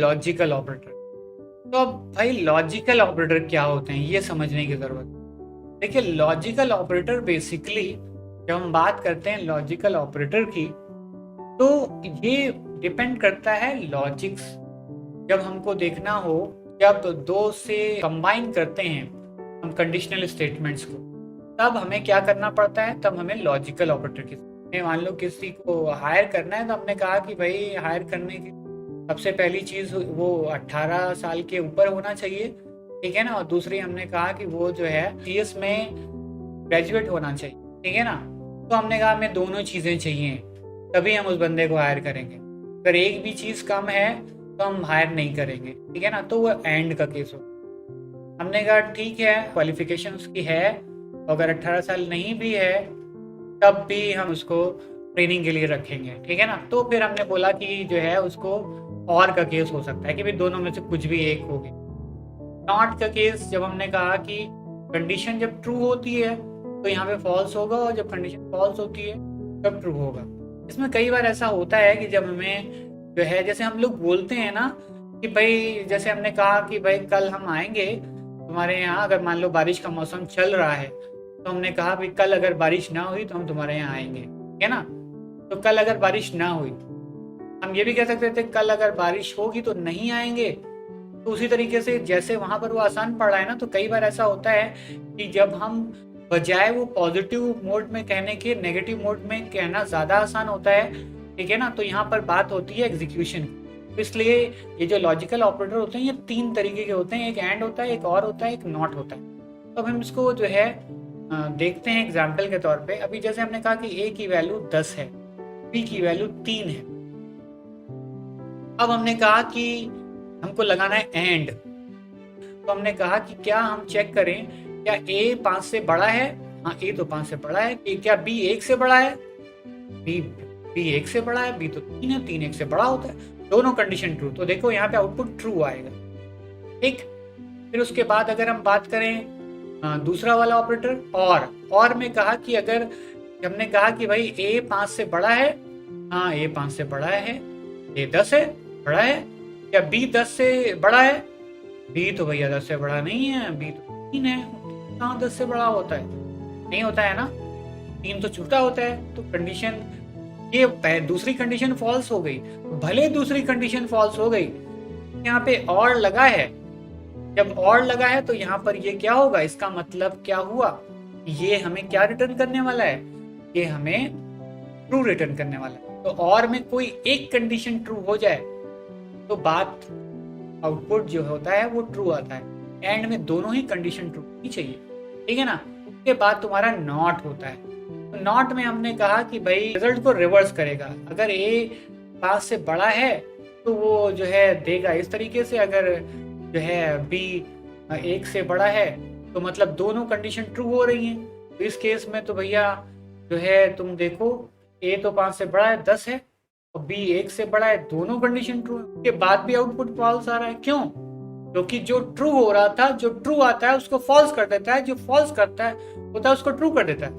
Logical operator. तो अब भाई लॉजिकल ऑपरेटर क्या होते हैं ये समझने की जरूरत है। देखिए लॉजिकल ऑपरेटर बेसिकली जब हम बात करते हैं लॉजिकल ऑपरेटर की, तो ये डिपेंड करता है लॉजिक्स। जब हमको देखना हो, जब दो से कंबाइन करते हैं हम कंडीशनल स्टेटमेंट्स को, तब हमें क्या करना पड़ता है, तब हमें लॉजिकल ऑपरेटर की। मान लो किसी को हायर करना है, तो हमने कहा कि भाई हायर करने की सबसे पहली चीज वो 18 साल के ऊपर होना चाहिए, ठीक है ना। और दूसरी हमने कहा कि वो जो है सीएस में ग्रेजुएट होना चाहिए, ठीक है ना। तो हमने कहा हमें दोनों चीजें चाहिए, तभी हम उस बंदे को हायर करेंगे। अगर एक भी चीज कम है तो हम हायर नहीं करेंगे, ठीक है ना। तो वो एंड का केस हो। हमने कहा ठीक है क्वालिफिकेशन उसकी है, अगर 18 साल नहीं भी है तब भी हम उसको ट्रेनिंग के लिए रखेंगे, ठीक है ना। तो फिर हमने बोला कि जो है उसको और का केस हो सकता है कि भाई दोनों में से कुछ भी एक होगी। नॉट का केस जब हमने कहा कि कंडीशन जब ट्रू होती है तो यहाँ पे फॉल्स होगा, और जब कंडीशन फॉल्स होती है तब ट्रू होगा। इसमें कई बार ऐसा होता है कि जब हमें जो है, जैसे हम लोग बोलते हैं ना कि भाई, जैसे हमने कहा कि भाई कल हम आएंगे तुम्हारे यहाँ, अगर मान लो बारिश का मौसम चल रहा है तो हमने कहा भाई कल अगर बारिश ना हुई तो हम तुम्हारे यहाँ आएंगे, ठीक है ना। तो कल अगर बारिश ना हुई, हम ये भी कह सकते थे कल अगर बारिश होगी तो नहीं आएंगे। तो उसी तरीके से जैसे वहां पर वो आसान पड़ रहा है ना, तो कई बार ऐसा होता है कि जब हम बजाय वो पॉजिटिव मोड में कहने के नेगेटिव मोड में कहना ज्यादा आसान होता है, ठीक है ना। तो यहाँ पर बात होती है एग्जीक्यूशन। तो इसलिए ये जो लॉजिकल ऑपरेटर होते हैं ये 3 तरीके के होते हैं, एक एंड होता है, एक और होता है, एक नॉट होता है। तो अब हम इसको जो है देखते हैं एग्जाम्पल के तौर पे। अभी जैसे हमने कहा कि ए की वैल्यू 10 है, बी की वैल्यू 3 है। अब हमने कहा कि हमको लगाना है एंड। तो हमने कहा कि क्या हम चेक करें क्या ए 5 से बड़ा है। हाँ ए तो 5 से बड़ा है। क्या बी 1 से बड़ा है। बी बी 1 से बड़ा है। बी तो 3 है, 3 1 से बड़ा होता है। दोनों कंडीशन ट्रू। तो देखो यहाँ पे आउटपुट ट्रू आएगा, ठीक। फिर उसके बाद अगर हम बात करें दूसरा वाला ऑपरेटर और में कहा कि अगर हमने कहा कि भाई ए 5 से बड़ा है। हाँ ए 5 से बड़ा है। ए 10 है, बड़ा है। क्या बी 10 से बड़ा है। बी तो भैया 10 से बड़ा नहीं है, बी तो 3 है। कहाँ 10 से बड़ा होता है, नहीं होता है ना, 3 तो छोटा होता है। तो कंडीशन ये दूसरी कंडीशन फॉल्स हो गई। भले दूसरी कंडीशन फॉल्स हो गई, यहाँ पे और लगा है। जब और लगा है तो यहाँ पर ये क्या होगा, इसका मतलब क्या हुआ, ये हमें क्या रिटर्न करने वाला है, ये हमें ट्रू रिटर्न करने वाला है। तो और में कोई एक कंडीशन ट्रू हो जाए तो बात आउटपुट जो होता है वो ट्रू आता है। एंड में दोनों ही कंडीशन ट्रू होनी चाहिए, ठीक है ना। उसके बाद तुम्हारा नॉट होता है। तो नॉट में हमने कहा कि भाई रिजल्ट को रिवर्स करेगा। अगर ए 5 से बड़ा है तो वो जो है देगा इस तरीके से, अगर जो है बी 1 से बड़ा है तो मतलब दोनों कंडीशन ट्रू हो रही हैं। तो इस केस में तो भैया जो है तुम देखो ए तो 5 से बड़ा है 10 है, और बी 1 से बड़ा है, दोनों कंडीशन ट्रू है। उसके बाद भी आउटपुट फॉल्स आ रहा है। क्यों? क्योंकि जो ट्रू हो रहा था, जो ट्रू आता है उसको फॉल्स कर देता है, जो फॉल्स करता है होता है उसको ट्रू कर देता है।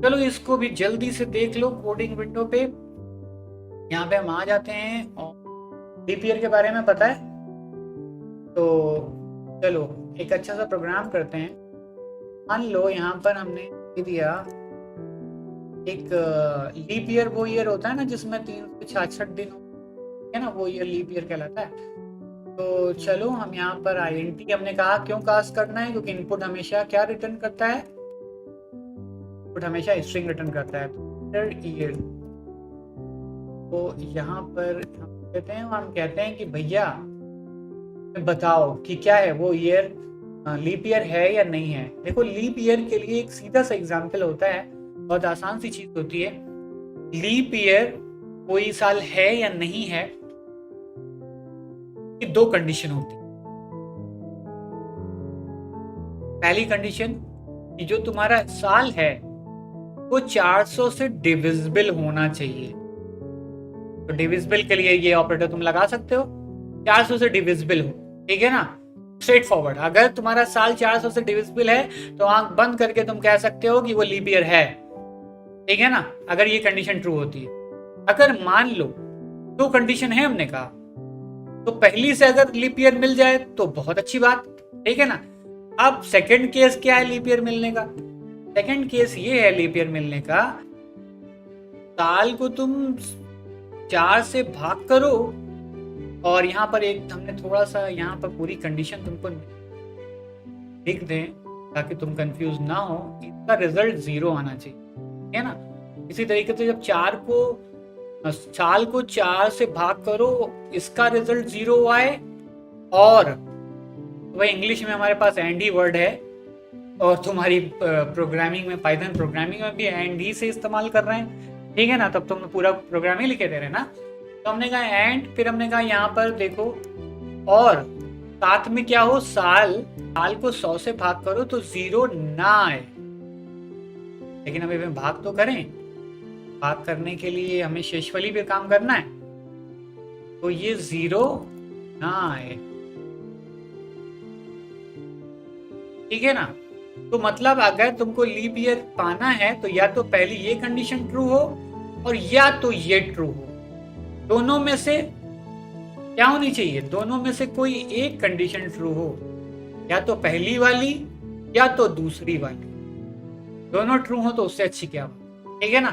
चलो इसको भी जल्दी से देख लो कोडिंग विंडो पे। यहाँ पे हम आ जाते हैं और लीप ईयर के बारे में पता है तो चलो एक अच्छा सा प्रोग्राम करते हैं। मान लो यहाँ पर हमने दिया एक लीप ईयर, वो ईयर होता है ना जिसमें 366 दिन है ना, वो ईयर लीप ईयर कहलाता है। तो चलो हम यहाँ पर आईएनटी हमने कहा क्यों कास्ट करना है, क्योंकि इनपुट हमेशा क्या रिटर्न करता है, इनपुट हमेशा स्ट्रिंग रिटर्न करता है। तो ईयर तो यहाँ पर हम कहते हैं, हम कहते हैं कि भैया बताओ कि क्या है वो ईयर, लीप ईयर है या नहीं है। देखो लीप ईयर के लिए एक सीधा सा एग्जांपल होता है, बहुत आसान सी चीज होती है। लीप ईयर कोई साल है या नहीं है, कि 2 कंडीशन होती है। पहली कंडीशन कि जो तुम्हारा साल है वो 400 से डिविजिबल होना चाहिए। तो डिविजिबल के लिए ये ऑपरेटर तुम लगा सकते हो, 400 से डिविजिबल हो, ठीक है ना, स्ट्रेट फॉरवर्ड। अगर तुम्हारा साल 400 से डिविजिबल है तो आंख बंद करके तुम कह सकते हो कि वो लीप ईयर है, ठीक है ना, अगर ये कंडीशन ट्रू होती है। अगर मान लो 2 कंडीशन है, हमने कहा तो पहली से अगर लीप ईयर मिल जाए तो बहुत अच्छी बात, ठीक है ना। अब सेकंड केस क्या है लीप ईयर मिलने का? सेकंड केस ये है लीप ईयर मिलने का, साल को तुम 4 से भाग करो, और यहाँ पर एक हमने थोड़ा सा यहाँ पर पूरी कंडीशन तुमको लिख दें ताकि तुम कंफ्यूज ना हो, इसका रिजल्ट 0 आना चाहिए, है ना। इसी तरीके से जब साल को 4 से भाग करो, इसका रिजल्ट 0 आए, और वह इंग्लिश में हमारे पास एंड ही वर्ड है, और तुम्हारी प्रोग्रामिंग में, पाइथन प्रोग्रामिंग में भी एंड ही से इस्तेमाल कर रहे हैं, ठीक है ना। तब तुम पूरा प्रोग्राम ही लिखे दे रहे हैं ना। तो हमने कहा एंड, फिर हमने कहा यहाँ पर देखो, और साथ में क्या हो, साल को 100 से भाग करो तो 0 ना आए। लेकिन अभी हमें भाग तो करें, भाग करने के लिए हमें शेषफली पे काम करना है, तो ये 0 ना आए, ठीक है ना। तो मतलब अगर तुमको लीप ईयर पाना है तो या तो पहली ये कंडीशन ट्रू हो, और या तो ये ट्रू हो। दोनों में से क्या होनी चाहिए? दोनों में से कोई एक कंडीशन ट्रू हो, या तो पहली वाली या तो दूसरी वाली। दोनों ट्रू हो तो उससे अच्छी क्या हो, ठीक है ना।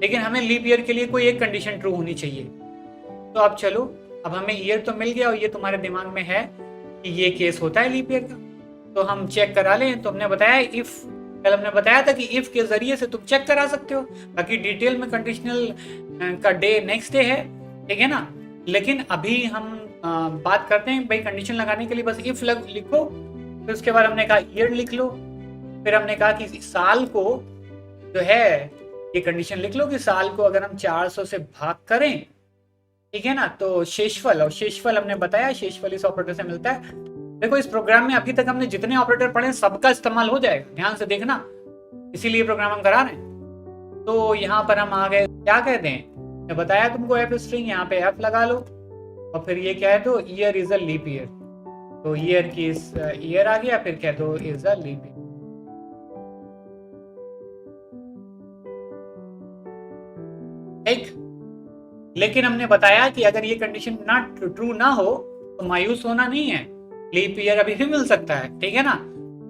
लेकिन हमें लीप ईयर के लिए कोई एक कंडीशन ट्रू होनी चाहिए। तो अब चलो, अब हमें ईयर तो मिल गया, और ये तुम्हारे दिमाग में है कि ये केस होता है लीप ईयर का, तो हम चेक करा लें। तो हमने बताया इफ, कल हमने बताया था कि इफ के जरिए से तुम चेक करा सकते हो, बाकी डिटेल में कंडीशनल का डे नेक्स्ट डे है, ठीक है ना। लेकिन अभी हम बात करते हैं भाई, कंडीशन लगाने के लिए बस इफ लिखो, फिर उसके बाद हमने कहा ईयर लिख लो, फिर हमने कहा कि साल को जो है, ये कंडीशन लिख लो कि साल को अगर हम 400 से भाग करें, ठीक है ना, तो शेषफल, और शेषफल हमने बताया शेषफल इस ऑपरेटर से मिलता है। देखो इस प्रोग्राम में अभी तक हमने जितने ऑपरेटर पढ़े सबका इस्तेमाल हो जाएगा, ध्यान से देखना, इसीलिए प्रोग्राम हम करा रहे हैं। तो यहाँ पर हम आ गए, क्या कहते हैं, मैं बताया तुमको एफ स्ट्रिंग, यहाँ पे एफ लगा लो, और फिर ये क्या है, तो year is a leap year, तो ईयर की ईयर आ गया, फिर कह दो इज अ लीप ईयर, ठीक। लेकिन हमने बताया कि अगर ये कंडीशन ना ट्रू ना हो तो मायूस होना नहीं है, लीप ईयर अभी भी मिल सकता है, ठीक है ना।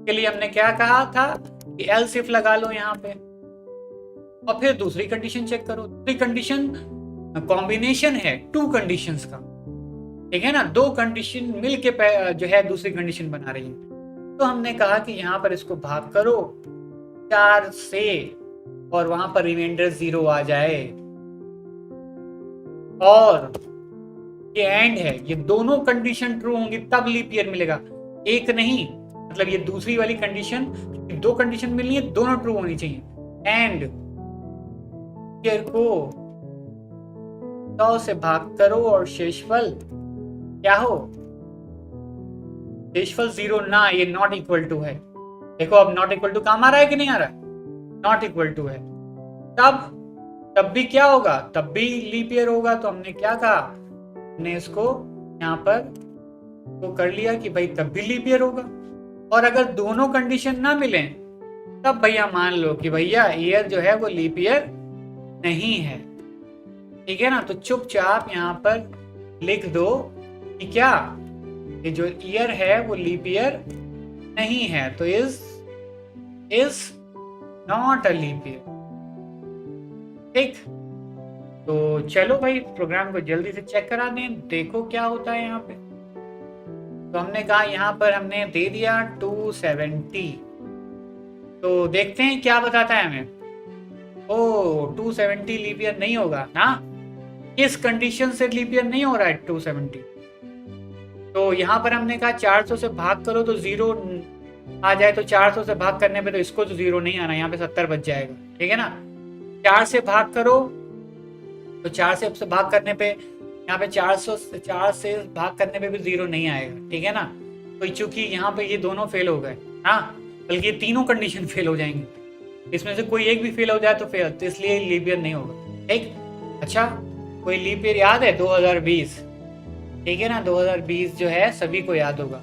के लिए हमने क्या कहा था कि एल्स इफ लगा लो यहाँ पे, और फिर दूसरी कंडीशन चेक करो। दूसरी कंडीशन कॉम्बिनेशन है 2 कंडीशंस का, ठीक है ना, 2 कंडीशन मिल के जो है दूसरी कंडीशन बना रही है। तो हमने कहा कि यहाँ पर इसको भाग करो 4 से, और वहां पर रिमाइंडर 0 आ जाए, और ये एंड है, ये दोनों कंडीशन ट्रू होंगी तब लीप ईयर मिलेगा, एक नहीं। मतलब ये दूसरी वाली कंडीशन, 2 कंडीशन मिलनी है, दोनों ट्रू होनी चाहिए। एंड ईयर को 100 से भाग करो, और शेषफल क्या हो, शेषफल 0 ना, ये नॉट इक्वल टू है। देखो अब नॉट इक्वल टू काम आ रहा है कि नहीं आ रहा है, नॉट इक्वल टू है, तब भी क्या होगा, तब भी लीप ईयर होगा। तो हमने क्या कहा, हमने इसको यहाँ पर तो कर लिया कि भाई तब भी लीप ईयर होगा, और अगर दोनों कंडीशन ना मिले तब भैया मान लो कि भैया ईयर जो है वो लीप ईयर नहीं है, ठीक है ना। तो चुपचाप यहाँ पर लिख दो कि क्या, ये जो ईयर है वो लीप ईयर नहीं है, तो is not a leap year, ठीक। तो चलो भाई प्रोग्राम को जल्दी से चेक करा दें, देखो क्या होता है यहाँ पे। तो हमने कहा यहाँ पर हमने दे दिया 270, तो देखते हैं क्या बताता है हमें। ओ 270 लीप ईयर नहीं होगा ना, इस कंडीशन से लीप ईयर नहीं हो रहा है 270। तो यहाँ पर हमने कहा 400 से भाग करो तो 0 आ जाए, तो 400 से भाग करने पे तो इसको तो 0 नहीं आना, यहाँ पे 70 बच जाएगा, ठीक है ना। 4 से भाग करो, तो 4 से भाग करने पे यहाँ पे 4 से भाग करने पे भी 0 नहीं आएगा, ठीक है ना। तो चूंकि यहाँ पे ये दोनों फेल हो गए, हाँ, बल्कि ये तीनों कंडीशन फेल हो जाएंगी, इसमें से कोई एक भी फेल हो जाए तो फेल, तो इसलिए लीप ईयर नहीं होगा, ठीक। अच्छा, कोई लीप ईयर याद है? 2020, ठीक है ना, 2020 जो है सभी को याद होगा,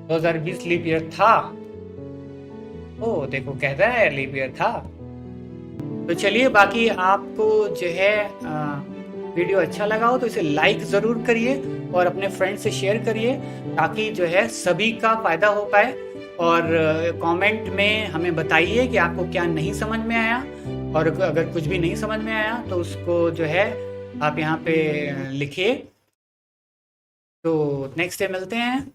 2020 लीप ईयर था। ओ देखो कहता है लीप ईयर था। तो चलिए बाकी आपको जो है वीडियो अच्छा लगा हो तो इसे लाइक ज़रूर करिए और अपने फ्रेंड से शेयर करिए, ताकि जो है सभी का फ़ायदा हो पाए। और कमेंट में हमें बताइए कि आपको क्या नहीं समझ में आया, और अगर कुछ भी नहीं समझ में आया तो उसको जो है आप यहाँ पे लिखिए। तो नेक्स्ट डे मिलते हैं।